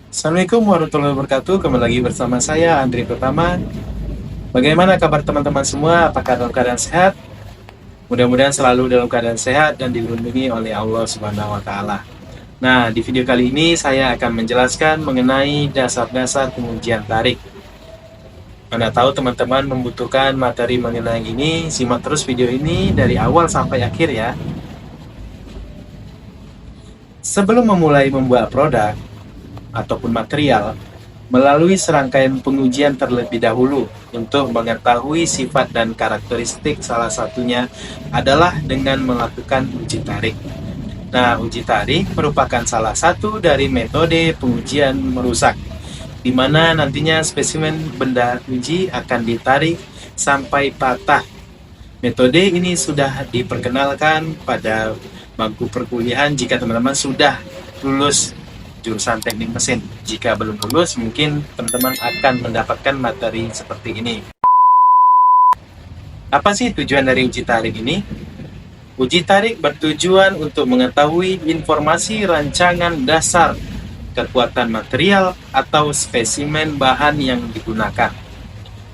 Assalamualaikum warahmatullahi wabarakatuh. Kembali lagi bersama saya Andri Pertama. Bagaimana kabar teman-teman semua? Apakah dalam keadaan sehat? Mudah-mudahan selalu dalam keadaan sehat dan dilindungi oleh Allah Subhanahu wa taala. Nah, di video kali ini saya akan menjelaskan mengenai dasar-dasar pengujian tarik. Mana tahu teman-teman membutuhkan materi mengenai ini, simak terus video ini dari awal sampai akhir ya. Sebelum memulai membuat produk ataupun material, melalui serangkaian pengujian terlebih dahulu untuk mengetahui sifat dan karakteristik. Salah satunya adalah dengan melakukan uji tarik. Nah, uji tarik merupakan salah satu dari metode pengujian merusak, di mana nantinya spesimen benda uji akan ditarik sampai patah. Metode ini sudah diperkenalkan pada bangku perkuliahan jika teman-teman sudah lulus jurusan teknik mesin. Jika belum lulus, mungkin teman-teman akan mendapatkan materi seperti ini. Apa sih tujuan dari uji tarik ini? Uji tarik bertujuan untuk mengetahui informasi rancangan dasar, kekuatan material, atau spesimen bahan yang digunakan.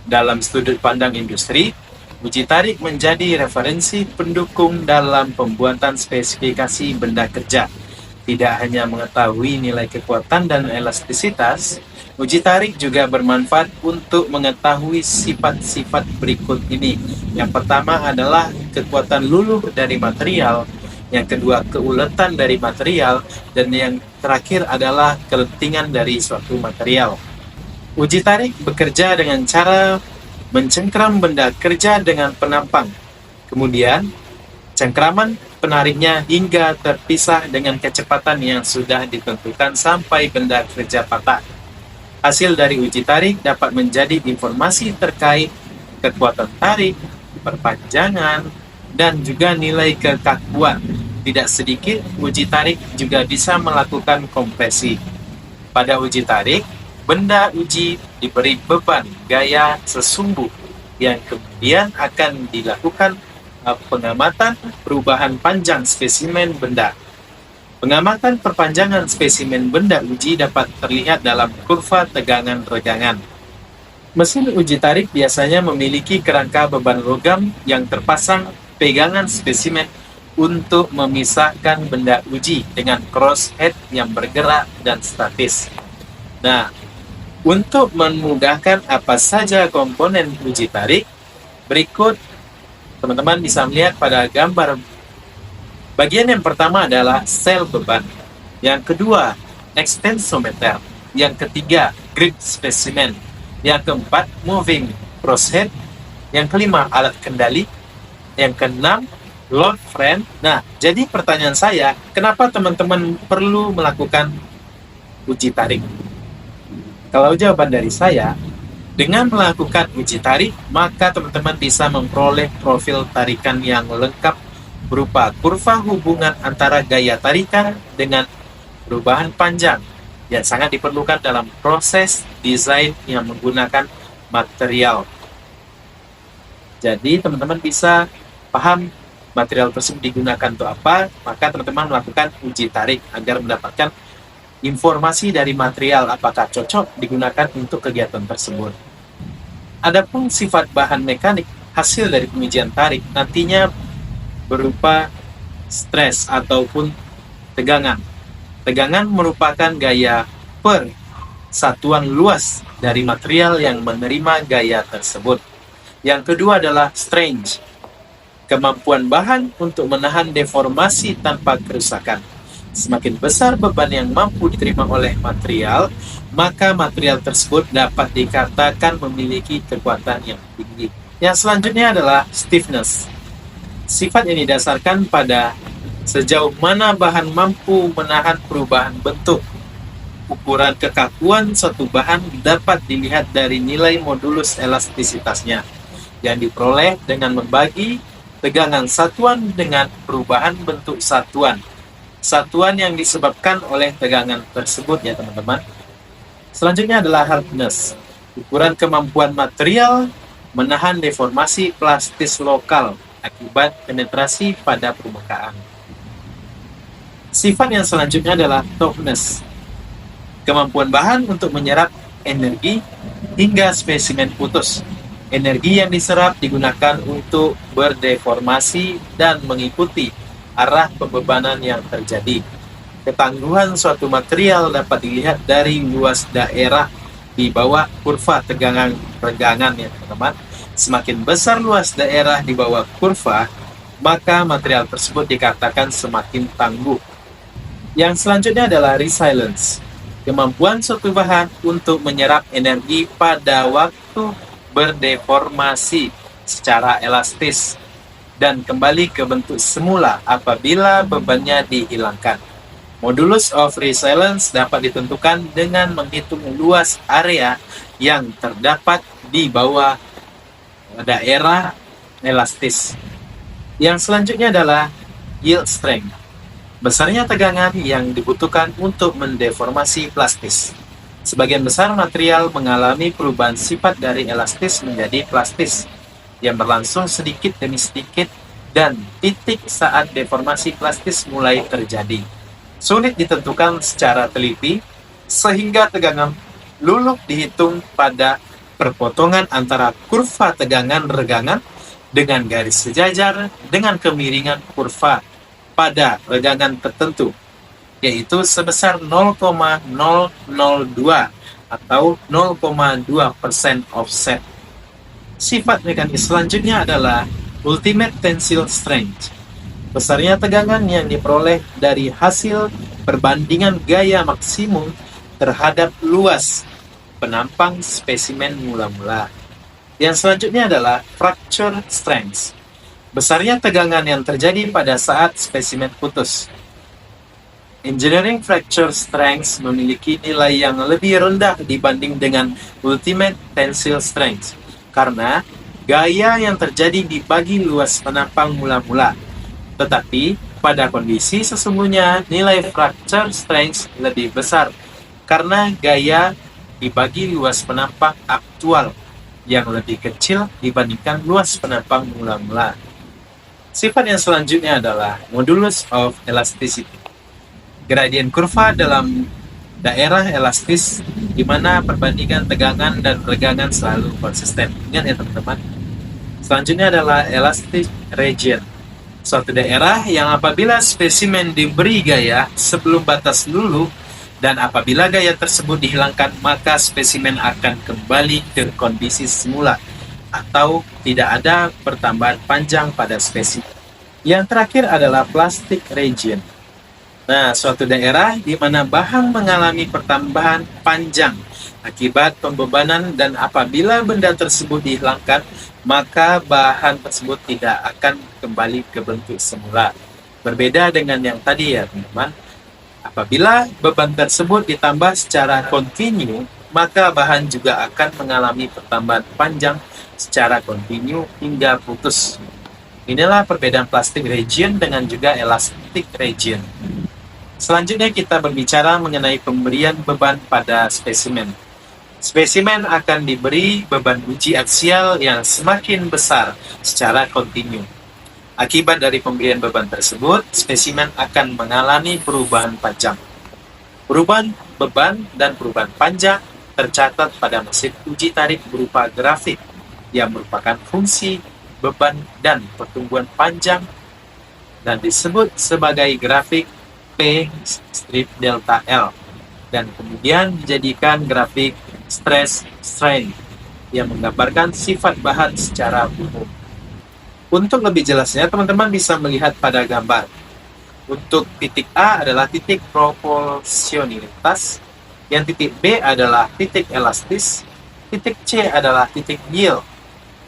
Dalam sudut pandang industri, uji tarik menjadi referensi pendukung dalam pembuatan spesifikasi benda kerja. Tidak hanya mengetahui nilai kekuatan dan elastisitas, uji tarik juga bermanfaat untuk mengetahui sifat-sifat berikut ini. Yang pertama adalah kekuatan luluh dari material, yang kedua keuletan dari material, dan yang terakhir adalah kelentingan dari suatu material. Uji tarik bekerja dengan cara mencengkram benda kerja dengan penampang. Kemudian, cengkraman penariknya hingga terpisah dengan kecepatan yang sudah ditentukan sampai benda kerja patah. Hasil dari uji tarik dapat menjadi informasi terkait kekuatan tarik, perpanjangan, dan juga nilai kekakuan. Tidak sedikit, uji tarik juga bisa melakukan kompresi. Pada uji tarik, benda uji diberi beban gaya sesumbu yang kemudian akan dilakukan pengamatan perubahan panjang spesimen benda. Pengamatan perpanjangan spesimen benda uji dapat terlihat dalam kurva tegangan-regangan. Mesin uji tarik biasanya memiliki kerangka beban logam yang terpasang pegangan spesimen untuk memisahkan benda uji dengan crosshead yang bergerak dan statis. Nah, untuk memudahkan apa saja komponen uji tarik, berikut teman-teman bisa melihat pada gambar. Bagian yang pertama adalah sel beban, yang kedua extensometer, yang ketiga grid specimen, yang keempat moving crosshead, yang kelima alat kendali, yang keenam load frame. Nah, jadi pertanyaan saya, kenapa teman-teman perlu melakukan uji tarik? Kalau jawaban dari saya, dengan melakukan uji tarik, maka teman-teman bisa memperoleh profil tarikan yang lengkap berupa kurva hubungan antara gaya tarikan dengan perubahan panjang yang sangat diperlukan dalam proses desain yang menggunakan material. Jadi teman-teman bisa paham material tersebut digunakan untuk apa, maka teman-teman melakukan uji tarik agar mendapatkan informasi dari material apakah cocok digunakan untuk kegiatan tersebut. Adapun sifat bahan mekanik hasil dari pengujian tarik nantinya berupa stres ataupun tegangan. Tegangan merupakan gaya per satuan luas dari material yang menerima gaya tersebut. Yang kedua adalah strain, kemampuan bahan untuk menahan deformasi tanpa kerusakan. Semakin besar beban yang mampu diterima oleh material, maka material tersebut dapat dikatakan memiliki kekuatan yang tinggi. Yang selanjutnya adalah stiffness. Sifat ini didasarkan pada sejauh mana bahan mampu menahan perubahan bentuk. Ukuran kekakuan suatu bahan dapat dilihat dari nilai modulus elastisitasnya yang diperoleh dengan membagi tegangan satuan dengan perubahan bentuk satuan. Satuan yang disebabkan oleh tegangan tersebut ya teman-teman. Selanjutnya adalah hardness, ukuran kemampuan material menahan deformasi plastis lokal akibat penetrasi pada permukaan. Sifat yang selanjutnya adalah toughness. Kemampuan bahan untuk menyerap energi hingga spesimen putus. Energi yang diserap digunakan untuk berdeformasi dan mengikuti arah pembebanan yang terjadi. Ketangguhan suatu material dapat dilihat dari luas daerah di bawah kurva tegangan regangan ya teman-teman. Semakin besar luas daerah di bawah kurva, maka material tersebut dikatakan semakin tangguh. Yang selanjutnya adalah resilience. Kemampuan suatu bahan untuk menyerap energi pada waktu berdeformasi secara elastis dan kembali ke bentuk semula apabila bebannya dihilangkan. Modulus of resilience dapat ditentukan dengan menghitung luas area yang terdapat di bawah daerah elastis. Yang selanjutnya adalah yield strength. Besarnya tegangan yang dibutuhkan untuk mendeformasi plastis. Sebagian besar material mengalami perubahan sifat dari elastis menjadi plastis yang berlangsung sedikit demi sedikit dan titik saat deformasi plastis mulai terjadi sulit ditentukan secara teliti, sehingga tegangan luluk dihitung pada perpotongan antara kurva tegangan regangan dengan garis sejajar dengan kemiringan kurva pada regangan tertentu, yaitu sebesar 0,002 atau 0,2% offset. Sifat mekanis selanjutnya adalah ultimate tensile strength. Besarnya tegangan yang diperoleh dari hasil perbandingan gaya maksimum terhadap luas penampang spesimen mula-mula. Yang selanjutnya adalah fracture strength. Besarnya tegangan yang terjadi pada saat spesimen putus. Engineering fracture strength memiliki nilai yang lebih rendah dibanding dengan ultimate tensile strength karena gaya yang terjadi dibagi luas penampang mula-mula. Tetapi, pada kondisi sesungguhnya, nilai fracture strength lebih besar karena gaya dibagi luas penampang aktual yang lebih kecil dibandingkan luas penampang mula-mula. Sifat yang selanjutnya adalah modulus of elasticity. Gradien kurva dalam daerah elastis di mana perbandingan tegangan dan regangan selalu konsisten. Ingat ya teman-teman. Selanjutnya adalah elastic region. Suatu daerah yang apabila spesimen diberi gaya sebelum batas lulu dan apabila gaya tersebut dihilangkan maka spesimen akan kembali ke kondisi semula atau tidak ada pertambahan panjang pada spesimen. Yang terakhir adalah plastic region. Nah, suatu daerah di mana bahan mengalami pertambahan panjang akibat pembebanan dan apabila benda tersebut dihilangkan maka bahan tersebut tidak akan kembali ke bentuk semula. Berbeda dengan yang tadi ya teman-teman. Apabila beban tersebut ditambah secara kontinu, maka bahan juga akan mengalami pertambahan panjang secara kontinu hingga putus. Inilah perbedaan plastic region dengan juga elastic region. Selanjutnya kita berbicara mengenai pemberian beban pada spesimen. Spesimen akan diberi beban uji aksial yang semakin besar secara kontinu. Akibat dari pemberian beban tersebut, spesimen akan mengalami perubahan panjang. Perubahan beban dan perubahan panjang tercatat pada mesin uji tarik berupa grafik yang merupakan fungsi beban dan pertumbuhan panjang dan disebut sebagai grafik P strip delta L dan kemudian dijadikan grafik stress strain yang menggambarkan sifat bahan secara umum. Untuk lebih jelasnya, teman-teman bisa melihat pada gambar. Untuk titik A adalah titik proporsionalitas, yang titik B adalah titik elastis, titik C adalah titik yield,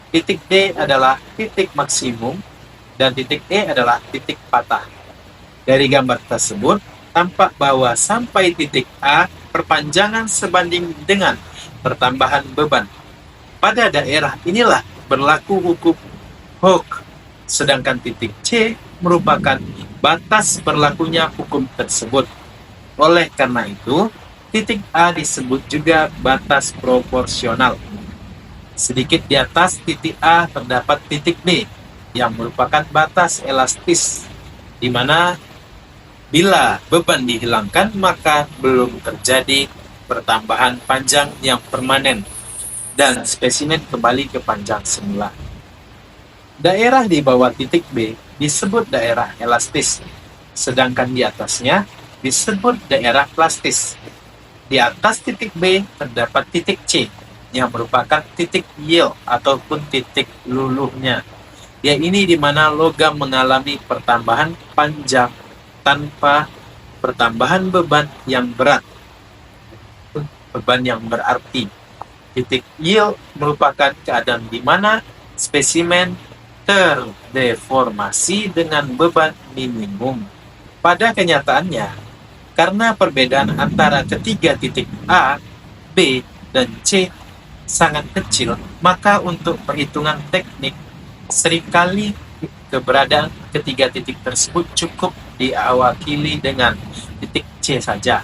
titik D adalah titik maksimum, dan titik E adalah titik patah. Dari gambar tersebut, tampak bahwa sampai titik A, perpanjangan sebanding dengan pertambahan beban. Pada daerah inilah berlaku hukum Hooke, sedangkan titik C merupakan batas berlakunya hukum tersebut. Oleh karena itu, titik A disebut juga batas proporsional. Sedikit di atas titik A terdapat titik B yang merupakan batas elastis, di mana bila beban dihilangkan maka belum terjadi pertambahan panjang yang permanen, dan spesimen kembali ke panjang semula. Daerah di bawah titik B disebut daerah elastis, sedangkan di atasnya disebut daerah plastis. Di atas titik B terdapat titik C, yang merupakan titik yield ataupun titik luluhnya. Ini di mana logam mengalami pertambahan panjang tanpa pertambahan beban yang berat. Beban yang berarti titik yield merupakan keadaan di mana spesimen terdeformasi dengan beban minimum. Pada kenyataannya, karena perbedaan antara ketiga titik A, B, dan C sangat kecil, maka untuk perhitungan teknik seringkali keberadaan ketiga titik tersebut cukup diwakili dengan titik C saja.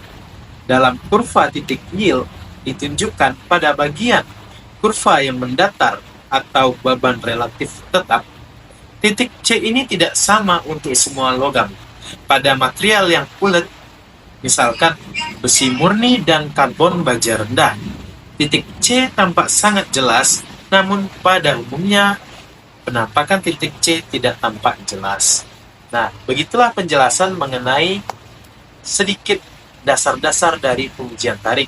Dalam kurva titik yield ditunjukkan pada bagian kurva yang mendatar atau beban relatif tetap. Titik C ini tidak sama untuk semua logam. Pada material yang ulet, misalkan besi murni dan karbon baja rendah, titik C tampak sangat jelas, namun pada umumnya penampakan titik C tidak tampak jelas. Nah, begitulah penjelasan mengenai sedikit dasar-dasar dari pengujian tarik.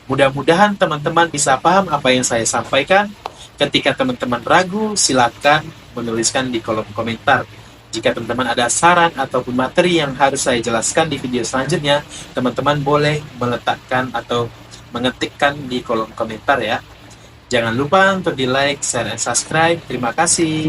Mudah-mudahan teman-teman bisa paham apa yang saya sampaikan. Ketika teman-teman ragu, silakan menuliskan di kolom komentar. Jika teman-teman ada saran ataupun materi yang harus saya jelaskan di video selanjutnya, teman-teman boleh meletakkan atau mengetikkan di kolom komentar ya. Jangan lupa untuk di like, share, dan subscribe. Terima kasih.